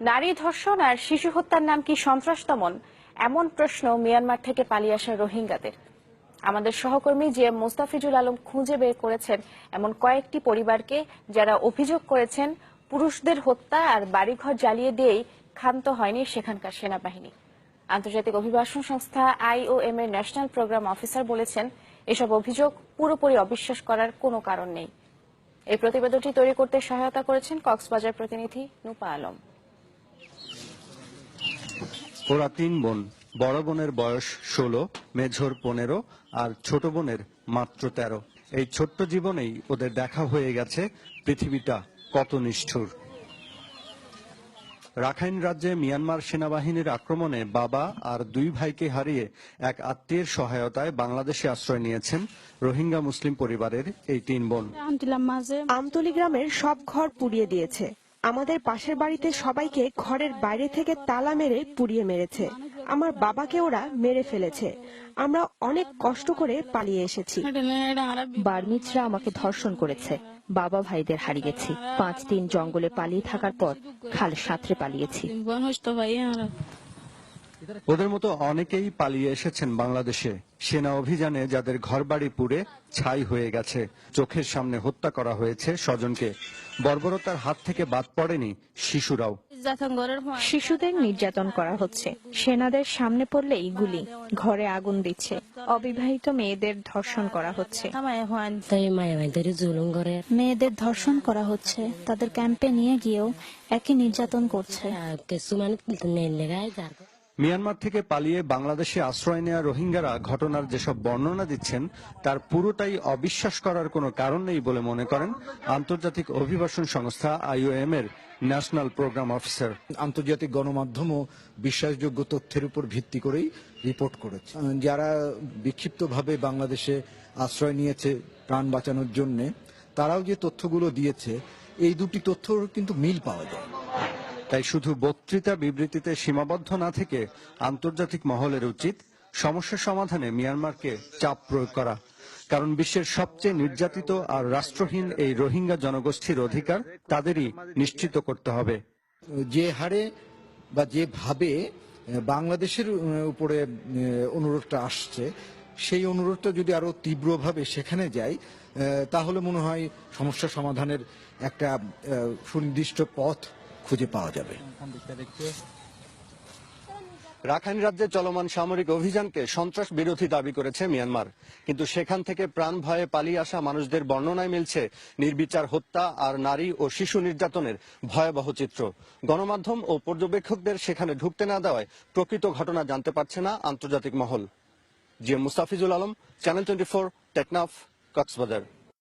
নারী ধর্ষণ আর শিশু হত্যার নাম কি সন্ত্রাস দমন? এমন প্রশ্ন মিয়ানমার থেকে পালিয়ে আসা রোহিঙ্গাদের। আমাদের সহকর্মী জিএম মোস্তাফিজুল আলম খুঁজে বের করেছেন এমন কয়েকটি পরিবারকে যারা অভিযোগ করেছেন পুরুষদের হত্যা আর বাড়িঘর জ্বালিয়ে দিয়েই ক্ষান্ত হয়নি সেখানকার সেনাবাহিনী। আন্তর্জাতিক অভিবাসন সংস্থা IOM এর ন্যাশনাল প্রোগ্রাম অফিসার বলেছেন, এসব অভিযোগ পুরোপুরি অবিশ্বাস করার কোনো কারণ নেই। এই প্রতিবেদনটি তৈরি করতে সহায়তা করেছেন কক্সবাজার প্রতিনিধি নুপা আলম। ওরা 3 বোন। বড় বোনের বয়স 16, মেঝোর 15 আর ছোট বোনের মাত্র 13। এই ছোট্ট জীবনেই ওদের দেখা হয়ে গেছে পৃথিবীটা কত নিষ্ঠুর। রাখাইন রাজ্যে মিয়ানমার সেনাবাহিনীর আক্রমণে বাবা আর 2 ভাইকে হারিয়ে এক আত্মীয়ের সহায়তায় বাংলাদেশে আশ্রয় নিয়েছেন রোহিঙ্গা মুসলিম পরিবারের এই 3 বোন। আমতলী গ্রামের সব ঘর পুড়িয়ে দিয়েছে। আমাদের পাশের বাড়িতে সবাইকে ঘরের বাইরে থেকে তালা মেরে পুড়িয়ে মেরেছে। আমার বাবাকে ওরা মেরে ফেলেছে। আমরা অনেক কষ্ট করে পালিয়ে এসেছি। বার্মিজরা আমাকে ধর্ষণ করেছে। বাবা ভাইদের হারিয়েছি। 5 দিন জঙ্গলে পালিয়ে থাকার পর খাল সাঁতরে পালিয়েছি। ওদের মতো অনেকেই পালিয়ে এসেছেন বাংলাদেশে। সেনা অভিযানে যাদের ঘরবাড়ি পুড়ে ছাই হয়ে গেছে, চোখের সামনে হত্যা করা হয়েছে স্বজনকে। বর্বরতার হাত থেকে বাদ পড়েনি শিশুরাও। শিশুদের নির্যাতন করা হচ্ছে। সেনাদের সামনে পড়লেই গুলি, ঘরে আগুন দিচ্ছে। অবিবাহিত মেয়েদের ধর্ষণ করা হচ্ছে। মেয়েদের ধর্ষণ করা হচ্ছে। তাদের ক্যাম্পে নিয়ে গিয়েও একই নির্যাতন করছে। মিয়ানমার থেকে পালিয়ে বাংলাদেশে আশ্রয় নেওয়া রোহিঙ্গারা ঘটনার যেসব বর্ণনা দিচ্ছেন তার পুরোটাই অবিশ্বাস করার কোনো কারণ নেই বলে মনে করেন আন্তর্জাতিক অভিবাসন সংস্থা IOM এর ন্যাশনাল প্রোগ্রাম অফিসার। আন্তর্জাতিক গণমাধ্যমও বিশ্বাসযোগ্য তথ্যের উপর ভিত্তি করেই রিপোর্ট করেছে। যারা বিক্ষিপ্তভাবে বাংলাদেশে আশ্রয় নিয়েছে প্রাণ বাঁচানোর জন্য, তারাও যে তথ্যগুলো দিয়েছে, এই দুটি তথ্যর কিন্তু মিল পাওয়া যায়। তাই শুধু বক্তৃতা বিবৃতিতে সীমাবদ্ধ না থেকে আন্তর্জাতিক মহলের উচিত সমস্যা সমাধানে মিয়ানমারকে চাপ প্রয়োগ করা। কারণ বিশ্বের সবচেয়ে নির্যাতিত আর রাষ্ট্রহীন এই রোহিঙ্গা জনগোষ্ঠীর অধিকার তাদেরই নিশ্চিত করতে হবে। যে হারে বা যেভাবে বাংলাদেশের উপরে অনুরোধটা আসছে, সেই অনুরোধটা যদি আরো তীব্রভাবে সেখানে যায়, তাহলে মনে হয় সমস্যা সমাধানের একটা সুনির্দিষ্ট পথ খুঁজে পাওয়া যাবে। রাখাইন রাজ্যে চলমান সামরিক অভিযানকে সন্ত্রাস বিরোধী দাবি করেছে মিয়ানমার, কিন্তু সেখান থেকে প্রাণ ভয়ে পালিয়ে আসা মানুষদের বর্ণনায় মিলছে নির্বিচার হত্যা আর নারী ও শিশু নির্যাতনের ভয়াবহ চিত্র। গণমাধ্যম ও পর্যবেক্ষকদের সেখানে ঢুকতে না দেওয়ায় প্রকৃত ঘটনা জানতে পারছে না আন্তর্জাতিক মহল। GM Mustafizul Alam, channel 24, Teknaf, Cox's Bazar.